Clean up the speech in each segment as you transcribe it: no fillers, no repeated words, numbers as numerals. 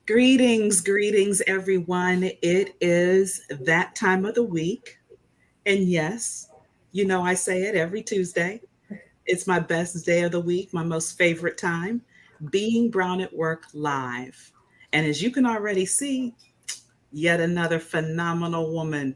Greetings, everyone. It is that time of the week. And yes, I say it every Tuesday. It's my best day of the week, my most favorite time, being Brown at Work live. And as you can already see, yet another phenomenal woman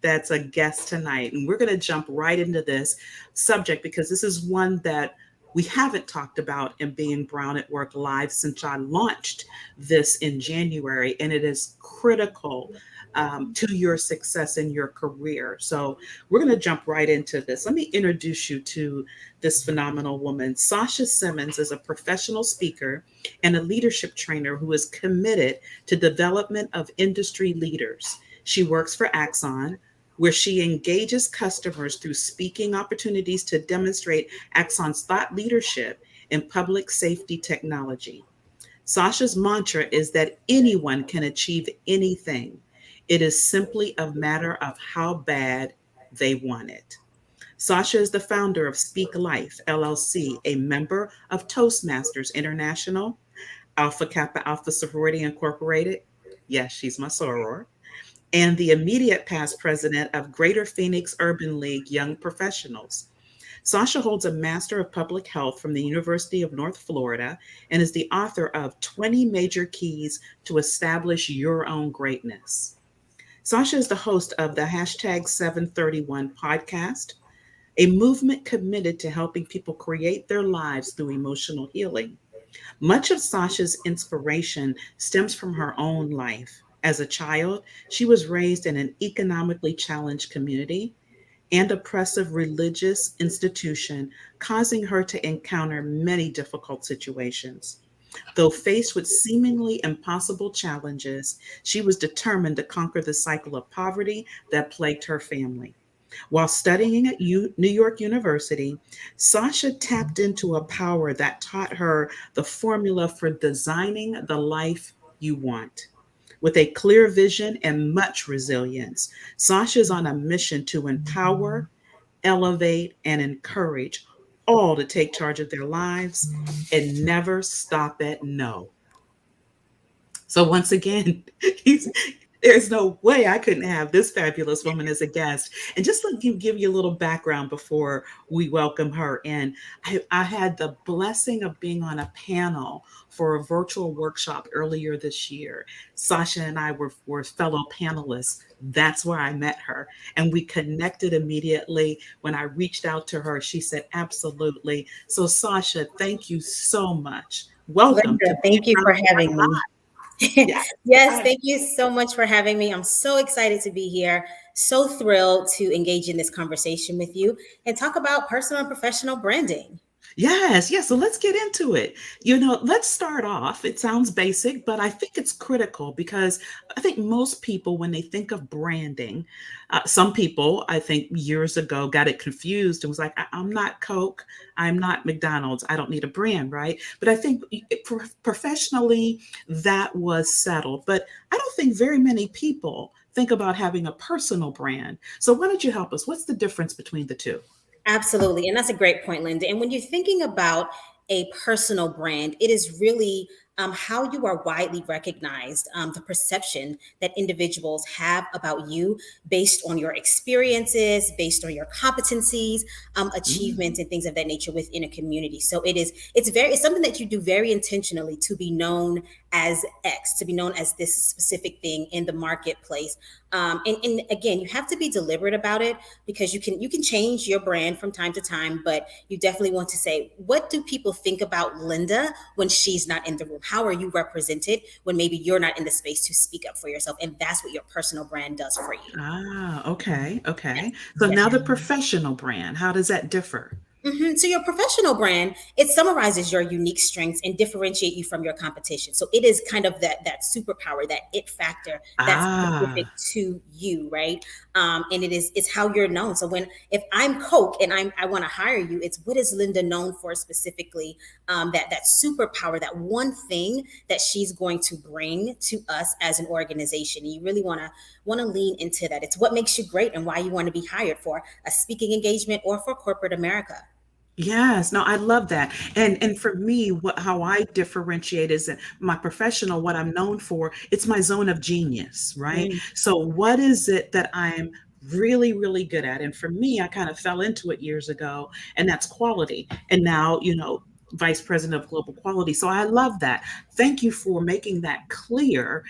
that's a guest tonight. And we're going to jump right into this subject because this is one that we haven't talked about in Being Brown at Work Live since I launched this in January, and it is critical to your success in your career. So we're going to jump right into this. Let me introduce you to this phenomenal woman. Sasha Simmons is a professional speaker and a leadership trainer who is committed to development of industry leaders. She works for Axon, where she engages customers through speaking opportunities to demonstrate Axon's thought leadership in public safety technology. Sasha's mantra is that anyone can achieve anything. It is simply a matter of how bad they want it. Sasha is the founder of Speak Life, LLC, a member of Toastmasters International, Alpha Kappa Alpha Sorority Incorporated. Yes, she's my soror, and the immediate past president of Greater Phoenix Urban League Young Professionals. Sasha holds a Master of Public Health from the University of North Florida and is the author of 20 Major Keys to Establish Your Own Greatness. Sasha is the host of the hashtag 731 podcast, a movement committed to helping people create their lives through emotional healing. Much of Sasha's inspiration stems from her own life. As a child, she was raised in an economically challenged community and oppressive religious institution, causing her to encounter many difficult situations. Though faced with seemingly impossible challenges, she was determined to conquer the cycle of poverty that plagued her family. While studying at New York University, Sasha tapped into a power that taught her the formula for designing the life you want. With a clear vision and much resilience, Sasha is on a mission to empower, elevate, and encourage all to take charge of their lives and never stop at no. So once again, he's, there's no way I couldn't have this fabulous woman as a guest. And just let me give you a little background before we welcome her in. I had the blessing of being on a panel for a virtual workshop earlier this year. Sasha and I were fellow panelists. That's where I met her. And we connected immediately. When I reached out to her, she said, absolutely. So, Sasha, thank you so much. Welcome to Linda, Being thank you Brown for at Work having me. Live. Yes. Yes, thank you so much for having me. I'm so excited to be here. So thrilled to engage in this conversation with you and talk about personal and professional branding. Yes. So let's get into it. Let's start off. It sounds basic, but I think it's critical because I think most people, when they think of branding, some people, I think years ago, got it confused and was like, I'm not Coke. I'm not McDonald's. I don't need a brand, right? But I think professionally, that was settled. But I don't think very many people think about having a personal brand. So why don't you help us? What's the difference between the two? Absolutely. And that's a great point, Linda. And when you're thinking about a personal brand, it is really how you are widely recognized, the perception that individuals have about you based on your experiences, based on your competencies, Mm. achievements, and things of that nature within a community. So it's something that you do very intentionally to be known as X, to be known as this specific thing in the marketplace. And again, you have to be deliberate about it because you can change your brand from time to time, but you definitely want to say, what do people think about Linda when she's not in the room? How are you represented when maybe you're not in the space to speak up for yourself? And that's what your personal brand does for you. Okay. So Yes. now the professional brand, how does that differ? So your professional brand, it summarizes your unique strengths and differentiate you from your competition. So it is kind of that superpower, that it factor that's specific Ah, to you, right? And it's how you're known. So if I'm Coke and I want to hire you, it's what is Linda known for specifically? That superpower, that one thing that she's going to bring to us as an organization. And you really want to lean into that. It's what makes you great and why you want to be hired for a speaking engagement or for corporate America. Yes, no, I love that. And for me, what how I differentiate is that my professional, what I'm known for, it's my zone of genius, right? Mm, So what is it that I'm really, really good at? And for me, I kind of fell into it years ago, and that's quality. And now, vice president of global quality. So I love that. Thank you for making that clear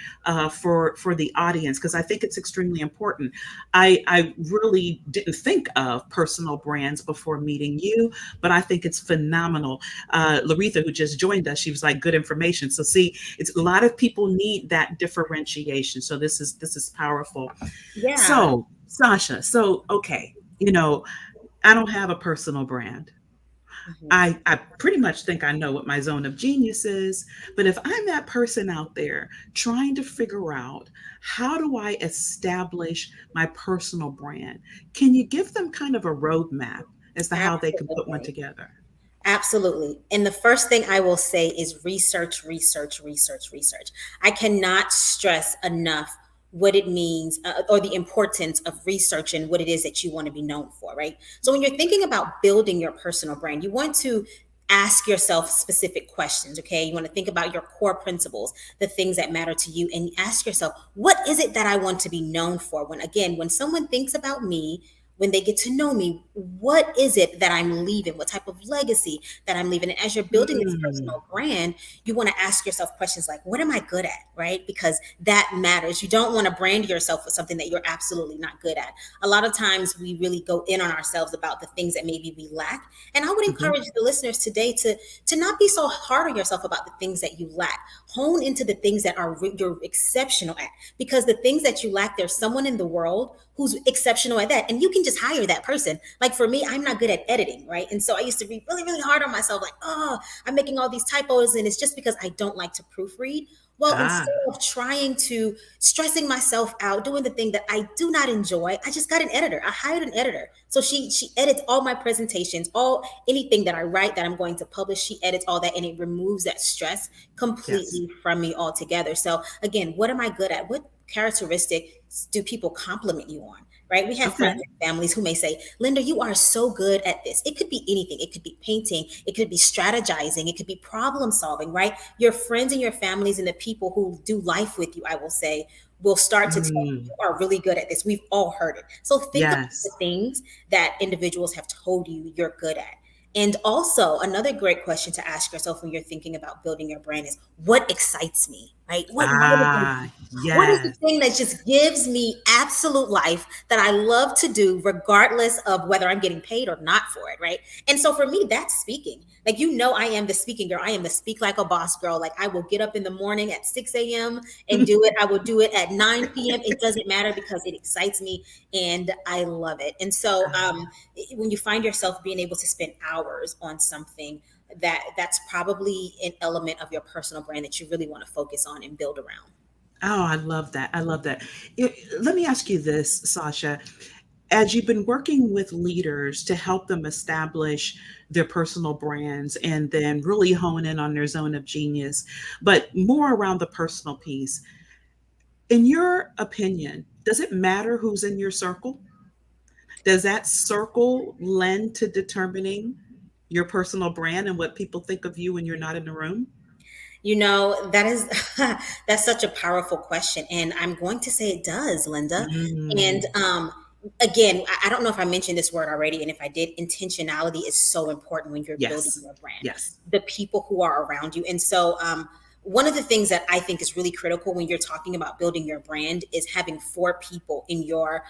for the audience, because I think it's extremely important. I really didn't think of personal brands before meeting you, but I think it's phenomenal. Laretha, who just joined us, she was like, good information. So see, it's a lot of people need that differentiation. So this is powerful. yeah. So Sasha, so okay, I don't have a personal brand. Mhm. I pretty much think I know what my zone of genius is, but if I'm that person out there trying to figure out how do I establish my personal brand, can you give them kind of a roadmap as to how they can put one Absolutely. together? Absolutely. And the first thing I will say is research, research, research, research. I cannot stress enough what it means or the importance of researching what it is that you want to be known for, right? So when you're thinking about building your personal brand, you want to ask yourself specific questions, okay? You want to think about your core principles, the things that matter to you, and ask yourself, what is it that I want to be known for? When someone thinks about me, when they get to know me, what is it that I'm leaving? What type of legacy that I'm leaving? And as you're building this Hmm. personal brand, you want to ask yourself questions like, what am I good at? Right? Because that matters. You don't want to brand yourself with something that you're absolutely not good at. A lot of times we really go in on ourselves about the things that maybe we lack. And I would Hmm. encourage the listeners today to not be so hard on yourself about the things that you lack. Hone into the things that you're exceptional at, because the things that you lack, there's someone in the world who's exceptional at that, and you can just hire that person. Like for me, I'm not good at editing, right? And so I used to be really, really hard on myself, like, oh, I'm making all these typos, and it's just because I don't like to proofread. Well, Ah, instead of trying to stressing myself out doing the thing that I do not enjoy, I just got an editor. I hired an editor, so she edits all my presentations, all anything that I write that I'm going to publish. She edits all that, and it removes that stress yes. completely from me altogether. So again, what am I good at? What characteristics do people compliment you on? Right? We have friends Okay. and families who may say, Linda, you are so good at this. It could be anything. It could be painting. It could be strategizing. It could be problem solving, right? Your friends and your families and the people who do life with you, I will say, will start to tell you Mm, you are really good at this. We've all heard it. So think about the yes. things that individuals have told you you're good at. And also, another great question to ask yourself when you're thinking about building your brand is, what excites me, right? What motivates Ah, me? What is the yes. thing that just gives me absolute life that I love to do, regardless of whether I'm getting paid or not for it, right? And so for me, that's speaking. Like, I am the speaking girl. I am the speak like a boss girl. Like, I will get up in the morning at 6 a.m. and do it. I will do it at 9 p.m. It doesn't matter because it excites me and I love it. And so when you find yourself being able to spend hours on something, that's probably an element of your personal brand that you really want to focus on and build around. Oh, I love that. I love that. Let me ask you this, Sasha. As you've been working with leaders to help them establish their personal brands and then really hone in on their zone of genius, but more around the personal piece, in your opinion, does it matter who's in your circle? Does that circle lend to determining your personal brand and what people think of you when you're not in the room? That is that's such a powerful question, and I'm going to say it does, Linda. And Mm, again, I don't know if I mentioned this word already, and if I did, intentionality is so important when you're building yes. your brand. Yes. The people who are around you, and so one of the things that I think is really critical when you're talking about building your brand is having four people in your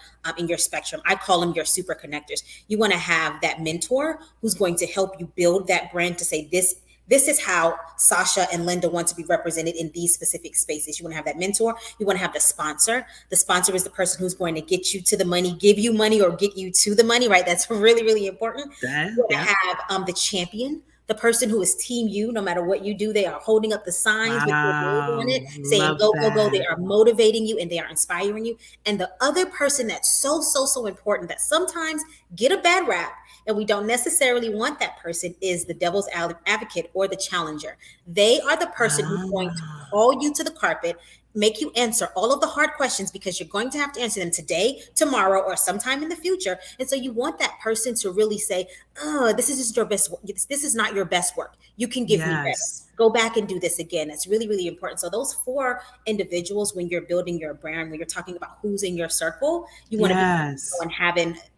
spectrum. I call them your super connectors. You want to have that mentor who's going to help you build that brand to say this is how Sasha and Linda want to be represented in these specific spaces. You want to have that mentor. You want to have the sponsor. The sponsor is the person who's going to get you to the money, give you money, or get you to the money, right? That's really, really important. That, You want yeah. to have the champion, the person who is team you, no matter what you do. They are holding up the signs with your name on Wow. it, saying, Love go, go, go. They that. are motivating you and they are inspiring you. And the other person that's so, so, so important that sometimes get a bad rap and we don't necessarily want that person is the devil's advocate or the challenger. They are the person who's going to Ah. call you to the carpet, make you answer all of the hard questions because you're going to have to answer them today, tomorrow, or sometime in the future. And so you want that person to really say, oh, this is just your best work. This is not your best work. You can give me better. Yes. Go back and do this again. That's really, really important. So those four individuals, when you're building your brand, when you're talking about who's in your circle, you want to be Yes. and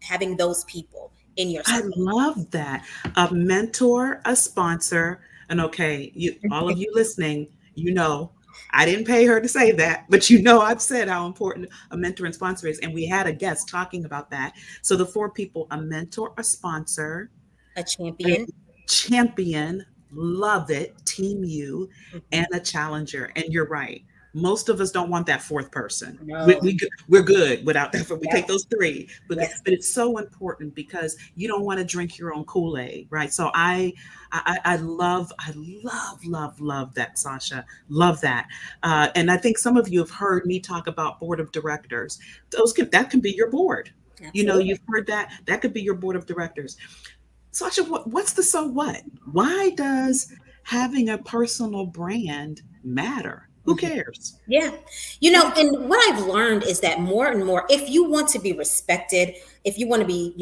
having those people in your I circle. love that. A mentor, a sponsor, and okay, you all of you listening, you know, I didn't pay her to say that, but you know I've said how important a mentor and sponsor is. And we had a guest talking about that. So the four people, a mentor, a sponsor, A a champion. champion, love it, team you, and Mhm. a challenger. And you're right. Most of us don't want that fourth person. No. We're good without that. We take Yep. those three, Yes. but it's so important because you don't want to drink your own Kool-Aid, right? So love that, Sasha. Love that, and I think some of you have heard me talk about board of directors. That can be your board. You know, Absolutely. you've heard that. That could be your board of directors. Sasha, what's the so what? Why does having a personal brand matter? Who Mhm. cares? Yeah. And what I've learned is that more and more, if you want to be respected, if you want to be,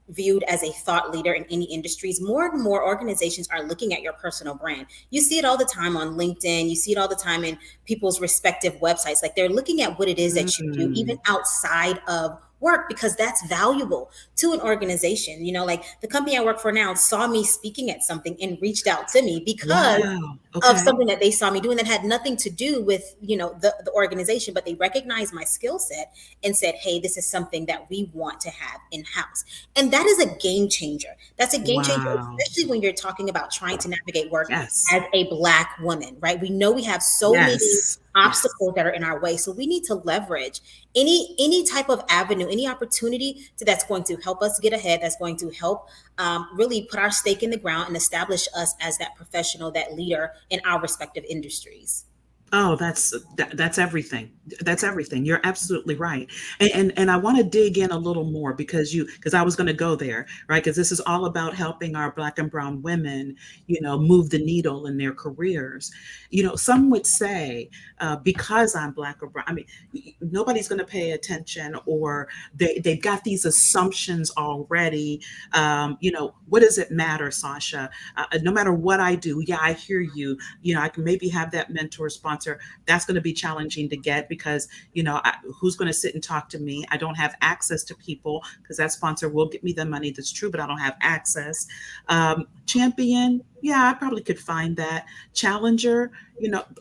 viewed as a thought leader in any industries, more and more organizations are looking at your personal brand. You see it all the time on LinkedIn. You see it all the time in people's respective websites. Like they're looking at what it is that you do, even Mm, outside of work, because that's valuable to an organization. Like the company I work for now saw me speaking at something and reached out to me because wow. of Okay. something that they saw me doing that had nothing to do with the organization, but they recognized my skill set and said, hey, this is something that we want to have in house. And that is a game changer. That's a game changer, Wow. especially when you're talking about trying to navigate work Yes. as a Black woman, right? We know we have so many Yes. Yes. obstacles that are in our way, so we need to leverage any type of avenue, any opportunity that's going to help us get ahead, that's going to help really put our stake in the ground and establish us as that professional, that leader in our respective industries. Oh, that's everything. That's everything. You're absolutely right. And I want to dig in a little more because I was going to go there, right? Because this is all about helping our Black and brown women, move the needle in their careers. Some would say because I'm Black or brown, I mean, nobody's going to pay attention, or they've got these assumptions already. What does it matter, Sasha? No matter what I do, yeah, I hear you. I can maybe have that mentor sponsor. That's going to be challenging to get because who's going to sit and talk to me? I don't have access to people because that sponsor will get me the money. That's true, but I don't have access. Champion, yeah, I probably could find that. Challenger,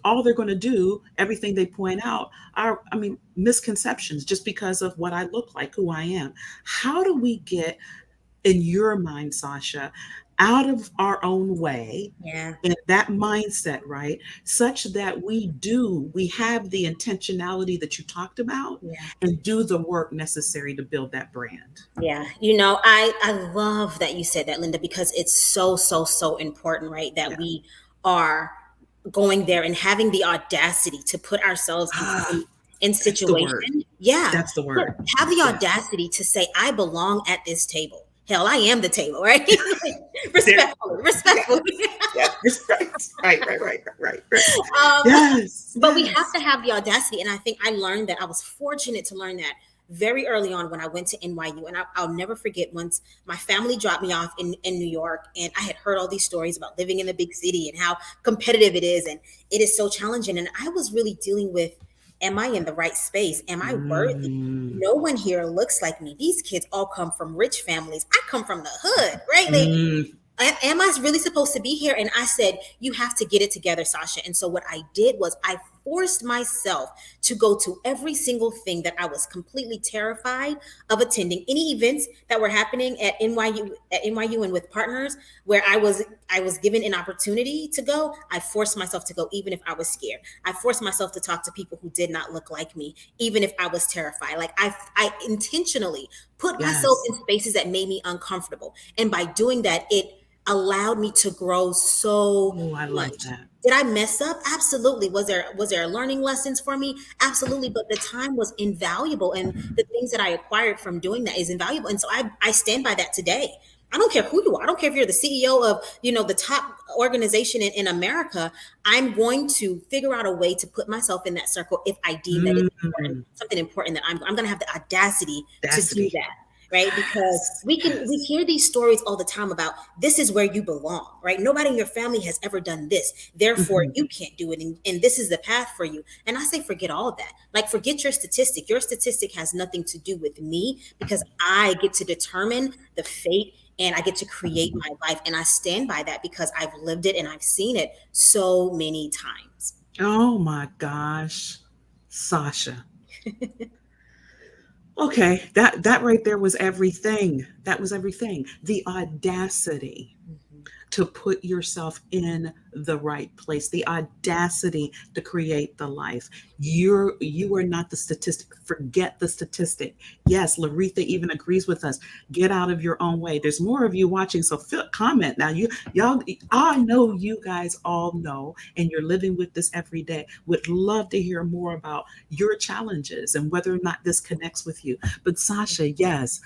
all they're going to do, everything they point out are, I mean, misconceptions just because of what I look like, who I am. How do we get, in your mind, Sasha, out of our own way Yeah. and that mindset, right? Such that we have the intentionality that you talked about Yeah. and do the work necessary to build that brand. Yeah, I love that you said that, Linda, because it's so so so important, right? That Yeah. we are going there and having the audacity to put ourselves Ah, in that's the word. situation. Yeah, That's the yeah. word. Have the Yeah. audacity to say, "I belong at this table." Hell, I am the table, right? There. Respectfully, respectfully. Yes. Yes. Right. um, Yes. but we have Yes. to have the audacity. And I think I learned that. I was fortunate to learn that very early on when I went to NYU. And I'll never forget once my family dropped me off in New York, and I had heard all these stories about living in the big city and how competitive it is. And it is so challenging. And I was really dealing with, am I in the right space? Am I worthy? Mm, No one here looks like me. These kids all come from rich families. I come from the hood, right? Like, mm, am I really supposed to be here? And I said, you have to get it together, Sasha. And so what I did was I forced myself to go to every single thing that I was completely terrified of attending. Any events that were happening at NYU and with partners where I was given an opportunity to go, I forced myself to go even if I was scared. I forced myself to talk to people who did not look like me, even if I was terrified. Like I intentionally put myself yes. in spaces that made me uncomfortable. And by doing that, it allowed me to grow so Oh, I love much. that. Did I mess up? Absolutely. Was there learning lessons for me? Absolutely. But the time was invaluable, and the things that I acquired from doing that is invaluable. And so I stand by that today. I don't care who you are. I don't care if you're the CEO of, the top organization in America. I'm going to figure out a way to put myself in that circle if I deem that it's important, Mm, something important that I'm going to have the audacity to do audacity. that. Right. Because we Yes. hear these stories all the time about this is where you belong. Right. Nobody in your family has ever done this. Therefore, Mhm. you can't do it. And this is the path for you. And I say, forget all of that. Like, forget your statistic. Your statistic has nothing to do with me because I get to determine the fate and I get to create my life. And I stand by that because I've lived it and I've seen it so many times. Oh my gosh, Sasha. Okay, that right there was everything. That was everything. The audacity Mhm. to put yourself in the right place, the audacity to create the life. You are not the statistic. Forget the statistic. Yes, Laretha even agrees with us. Get out of your own way. There's more of you watching, so comment now. Y'all, I know you guys all know, and you're living with this every day. Would love to hear more about your challenges and whether or not this connects with you. But Sasha, yes,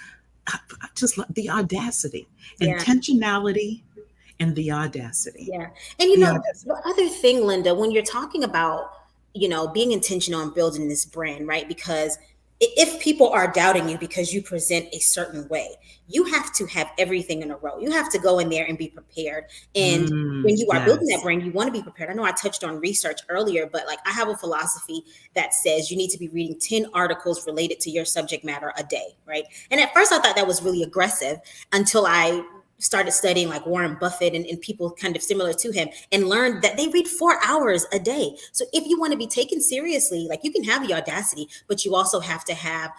just the audacity, Yeah. intentionality, and the audacity. Yeah. And The audacity. the other thing, Linda, when you're talking about, being intentional and building this brand, right? Because if people are doubting you because you present a certain way, you have to have everything in a row. You have to go in there and be prepared. And when you are building that Yes. brand, you want to be prepared. I know I touched on research earlier, but like, I have a philosophy that says you need to be reading 10 articles related to your subject matter a day, right? And at first I thought that was really aggressive until I started studying like Warren Buffett and people kind of similar to him and learned that they read 4 hours a day. So if you want to be taken seriously, like, you can have the audacity, but you also have to have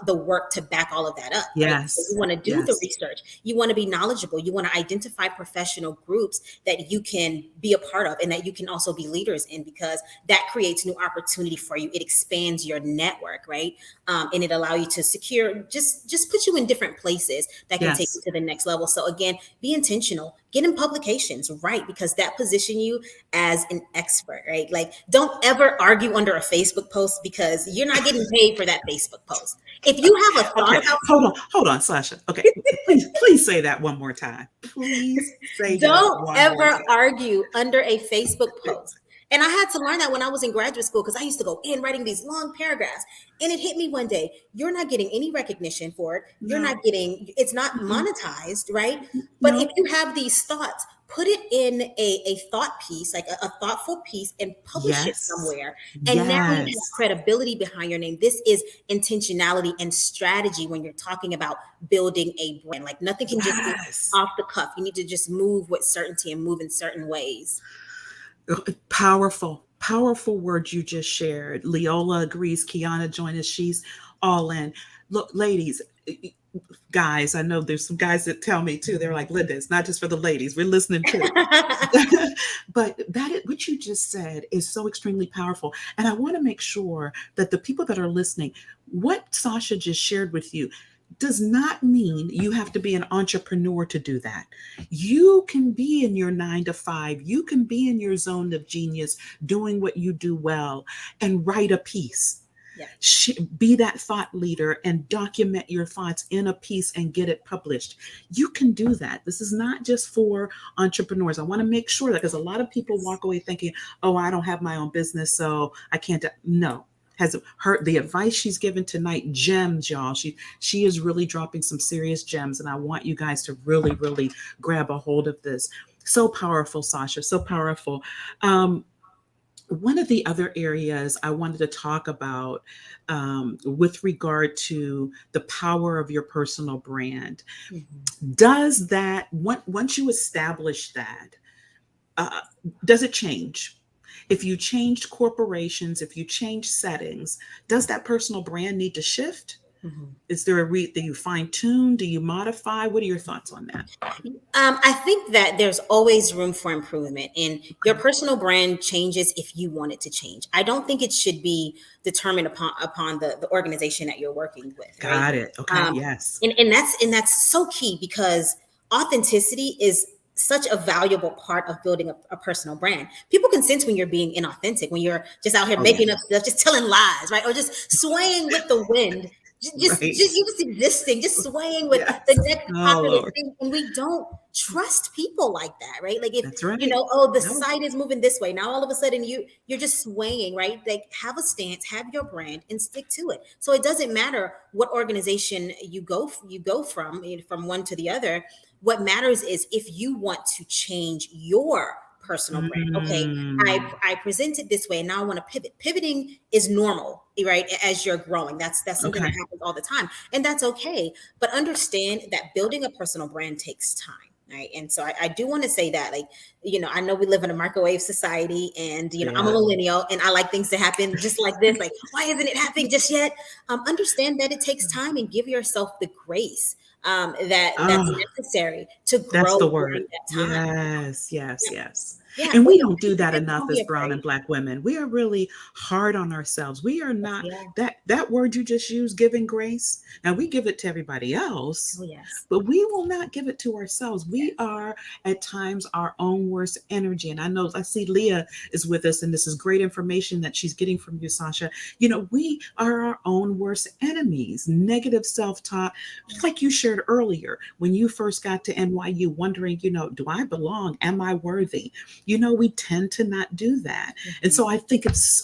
the work to back all of that up, right? So you Yes. want to do the Yes. research. You want to be knowledgeable. You want to identify professional groups that you can be a part of and that you can also be leaders in, because that creates new opportunity for you. It expands your network, right? And it allow you to secure, just put you in different places that can take you Yes. to the next level. So again, be intentional, get in publications, right? Because that position you as an expert, right? Like, don't ever argue under a Facebook post because you're not getting paid for that Facebook post. If you have a thought Okay. about Hold on, Sasha. Okay. Please say that one more time. Please say that Don't one more ever time. argue under a Facebook post. And I had to learn that when I was in graduate school because I used to go in writing these long paragraphs. And it hit me one day, you're not getting any recognition for it. You're No. not getting, it's not Mm-mm. monetized, right? But if No. you have these thoughts, put it in a thought piece, like a thoughtful piece, and publish it Yes. somewhere. And now you have Yes. credibility behind your name. This is intentionality and strategy when you're talking about building a brand. Like, nothing can just be Yes. off the cuff. You need to just move with certainty and move in certain ways. Powerful, powerful words you just shared. Leola agrees. Kiana joined us. She's all in. Look, ladies, guys, I know there's some guys that tell me too. They're like, Linda, it's not just for the ladies. We're listening too. But what you just said is so extremely powerful. And I want to make sure that the people that are listening, what Sasha just shared with you does not mean you have to be an entrepreneur to do that. You can be in your 9 to 5, you can be in your zone of genius doing what you do well and write a piece. Yeah. Be that thought leader and document your thoughts in a piece and get it published. You can do that. This is not just for entrepreneurs. I want to make sure that, because a lot of people walk away thinking, oh, I don't have my own business, so I can't. No. Has heard the advice she's given tonight, gems, y'all. She is really dropping some serious gems, and I want you guys to really, really grab a hold of this. So powerful, Sasha. So powerful. One of the other areas I wanted to talk about, with regard to the power of your personal brand, Mhm. does that, once you establish that, uh, does it change? If you changed corporations, if you change settings, does that personal brand need to shift? Mhm. Is there do you fine tune? Do you modify? What are your thoughts on that? I think that there's always room for improvement, and your Okay. personal brand changes if you want it to change. I don't think it should be determined upon the organization that you're working with, right? Got it. Okay. Um, Yes. and that's so key because authenticity is such a valuable part of building a personal brand. People can sense when you're being inauthentic, when you're just out here Oh, yeah. making up stuff, just telling lies, right? Or just swaying with the wind. just Right. you just existing, just swaying with the Yes. next Oh, popular Lord. thing, and we don't trust people like that, right? Like if That's right. oh, the No. society is moving this way now, all of a sudden you're just swaying, right? Like have a stance, have your brand, and stick to it. So it doesn't matter what organization you go from, from one to the other. What matters is if you want to change your personal brand. Okay, Mm. I present it this way, and now I want to pivot. Pivoting is normal, right? As you're growing, that's something that Okay. happens all the time, and that's okay. But understand that building a personal brand takes time. Right. And so I do want to say that, like, I know we live in a microwave society, and, I'm a Yeah. millennial and I like things to happen just like this. Like, why isn't it happening just yet? Understand that it takes time, and give yourself the grace that's Oh, necessary to that's grow the during word. that time. Yes, yes, Yeah. yes. Yeah. And Well, we don't don't be do that scared. enough Don't be as brown afraid. and black women. We are really hard on ourselves. We are Yes, not we are. that word you just used, giving grace. Now we give it to everybody Oh, else, yes. but we will not give it to ourselves. Yes. We are at times our own worst energy. And I know I see Leah is with us, and this is great information that she's getting from you, Sasha. We are our own worst enemies. Negative self-talk, just like you shared earlier when you first got to NYU, wondering, do I belong? Am I worthy? We tend to not do that. And Mhm. so I think it's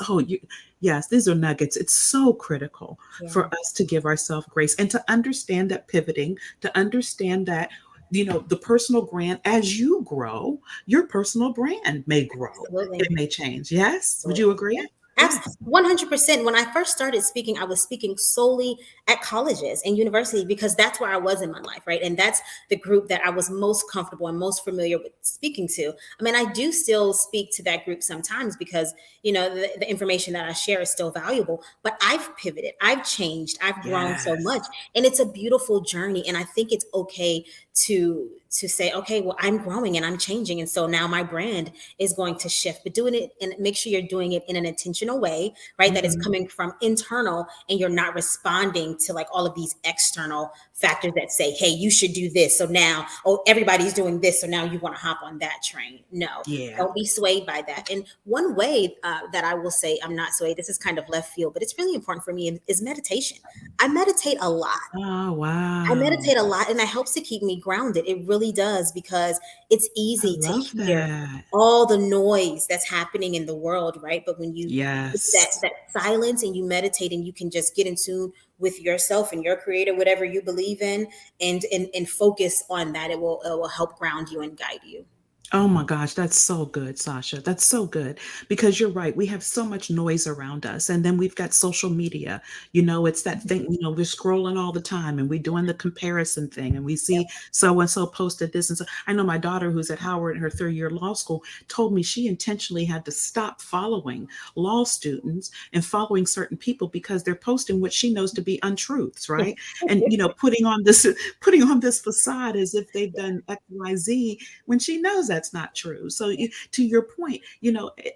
yes, these are nuggets. It's so critical Yeah. for us to give ourselves grace and to understand that pivoting, to understand that the personal brand, as you grow, your personal brand may grow. It Absolutely. may change. Yes, would you Absolutely. Yeah. agree? Yes. 100%. When I first started speaking, I was speaking solely at colleges and universities because that's where I was in my life, right? And that's the group that I was most comfortable and most familiar with speaking to. I mean, I do still speak to that group sometimes because, the information that I share is still valuable, but I've pivoted, I've changed, I've grown so Yes. much, and it's a beautiful journey. And I think it's okay to say, okay, well, I'm growing and I'm changing. And so now my brand is going to shift, but doing it, and make sure you're doing it in an intentional way, right? That is Mhm. coming from internal, and you're not responding to like all of these external factors that say, hey, you should do this. So now, oh, everybody's doing this. So now you want to hop on that train. No, Yeah. don't be swayed by that. And one way that I will say I'm not swayed, this is kind of left field, but it's really important for me, is meditation. I meditate a lot. Oh, I wow. meditate a lot, and that helps to keep me grounded. It really does, because it's I easy to love hear that. all the noise that's happening in the world, right? But when you get Yes. that silence and you meditate, and you can just get in tune with yourself and your creator, whatever you believe in, and focus on that, it will help ground you and guide you. Oh my gosh, that's so good, Sasha. That's so good because you're right. We have so much noise around us. And then we've got social media. It's that thing, we're scrolling all the time and we're doing the comparison thing and we see so and so posted this. And so I know my daughter, who's at Howard in her third year law school, told me she intentionally had to stop following law students and following certain people because they're posting what she knows to be untruths, right? And putting on this facade as if they've done XYZ when she knows that's not true. So, to your point,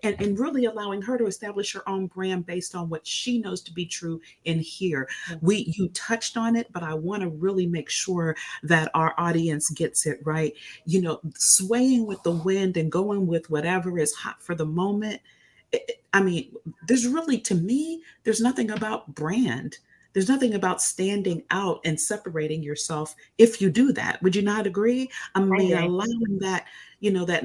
and really allowing her to establish her own brand based on what she knows to be true in here. Yes. You touched on it, but I want to really make sure that our audience gets it right. Swaying with the wind and going with whatever is hot for the moment. I mean, there's really, to me, there's nothing about brand. There's nothing about standing out and separating yourself if you do that. Would you not agree? I I mean, agree. allowing that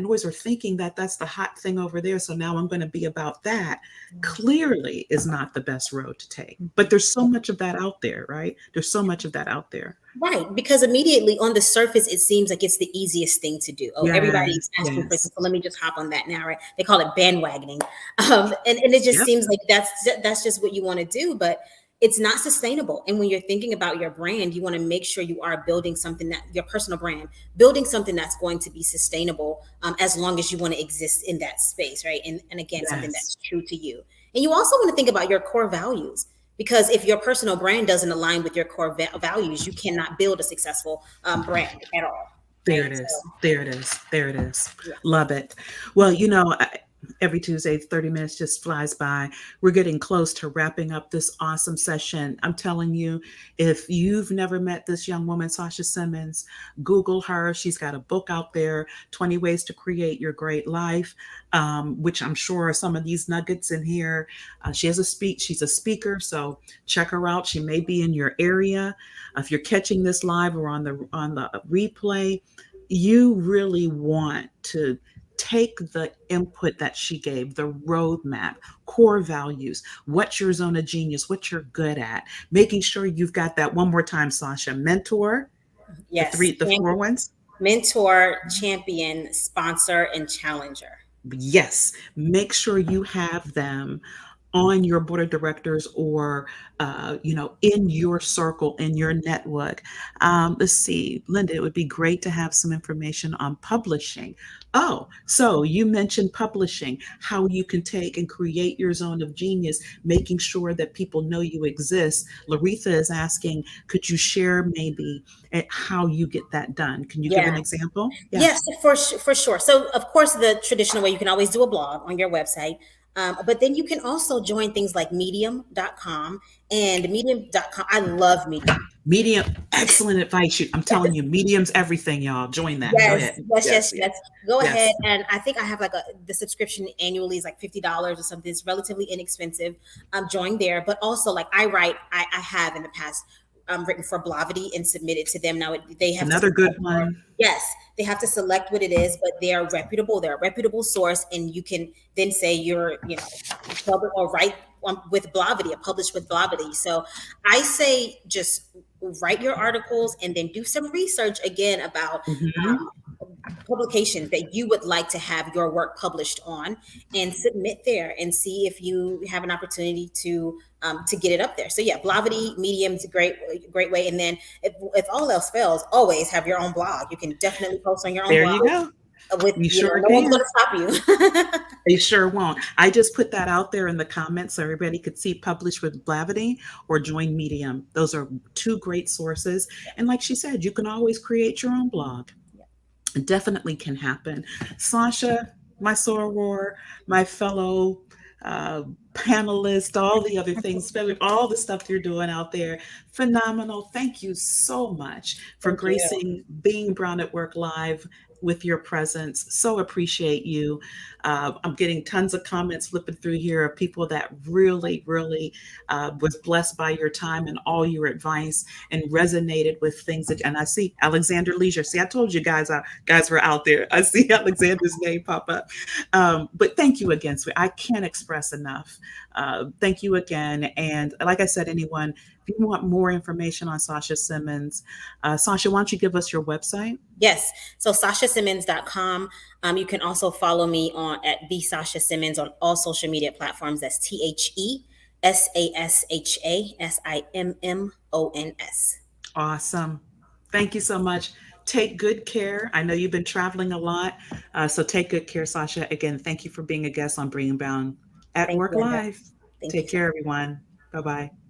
noise, or thinking that that's the hot thing over there. So now I'm going to be about that, clearly is not the best road to take. But there's so much of that out there, right? There's so much of that out there. Right, because immediately on the surface, it seems like it's the easiest thing to do. Oh, everybody's Yes, asking for this, yes. so let me just hop on that now, right? They call it bandwagoning, and it just Yep. seems like that's just what you want to do, but it's not sustainable. And when you're thinking about your brand, you want to make sure you are building something, that your personal brand, building something that's going to be sustainable, as long as you want to exist in that space, right? And again, something Yes. that's true to you. And you also want to think about your core values, because if your personal brand doesn't align with your core values, you cannot build a successful brand at all, There it right? So is. There it is. There it is. yeah. Love it. Well, every Tuesday. 30 minutes just flies by. We're getting close to wrapping up this awesome session. I'm telling you, if you've never met this young woman, Sasha Simmons, Google her. She's got a book out there, 20 Ways to Create Your Great Life, which I'm sure are some of these nuggets in here. She has a speech. She's a speaker, so check her out. She may be in your area. If you're catching this live or on the replay, you really want to take the input that she gave, the roadmap, core values, what's your zone of genius, what you're good at, making sure you've got that one more time, Sasha, mentor, Yes. the four ones. Mentor, champion, sponsor, and challenger. Yes, make sure you have them on your board of directors or in your circle, in your network. Let's see, Linda, it would be great to have some information on publishing. Oh, so you mentioned publishing, how you can take and create your zone of genius, making sure that people know you exist. Laretha is asking, could you share maybe how you get that done? Can you give Yeah. an example? Yes, Yes. for sure. So, of course, the traditional way, you can always do a blog on your website. But then you can also join things like medium.com and medium.com. I love Medium. Medium, excellent advice. I'm telling you, medium's everything, y'all. Join that. Go Yes, ahead. yes, Yes, yes, yes, yes. Go ahead, yes. and I think I have like the subscription annually is like $50 or something. It's relatively inexpensive. Join there, but also like I have in the past written for Blavity and submitted to them. Now they have to Another select good what, one. yes, they have to select what it is, but they are reputable. They're a reputable source, and you can then say you're public or write with Blavity, or publish with Blavity. So I say just write your articles and then do some research again about Hmm. publications that you would like to have your work published on, and submit there and see if you have an opportunity to get it up there. So yeah, Blavity, Medium's a great way. And then if all else fails, always have your own blog. You can definitely post on your own There blog you go. with You sure no one's going can. to stop you. They sure won't. I just put that out there in the comments so everybody could see publish with Blavity or join Medium. Those are two great sources. And like she said, you can always create your own blog. It definitely can happen. Sasha, my soror, my fellow uh, panelist, all the other things, all the stuff you're doing out there, phenomenal. Thank you so much for Thank you. gracing being Brown at Work Live with your presence. So appreciate you. I'm getting tons of comments flipping through here of people that really, really was blessed by your time and all your advice and resonated with things that. And I see Alexander Leisure. See, I told you guys were out there. I see Alexander's name pop up. But thank you again, sweet. I can't express enough. Thank you again. And like I said, anyone, if you want more information on Sasha Simmons, Sasha, why don't you give us your website? Yes. So sashasimmons.com. You can also follow me on at the Sasha Simmons on all social media platforms. That's TheSashasimmons. Awesome. Thank you so much. Take good care. I know you've been traveling a lot, so take good care, Sasha. Again, thank you for being a guest on Bringing Brown at Thank Work you, Linda. Live. Thank you Take so care, much. everyone. Bye bye.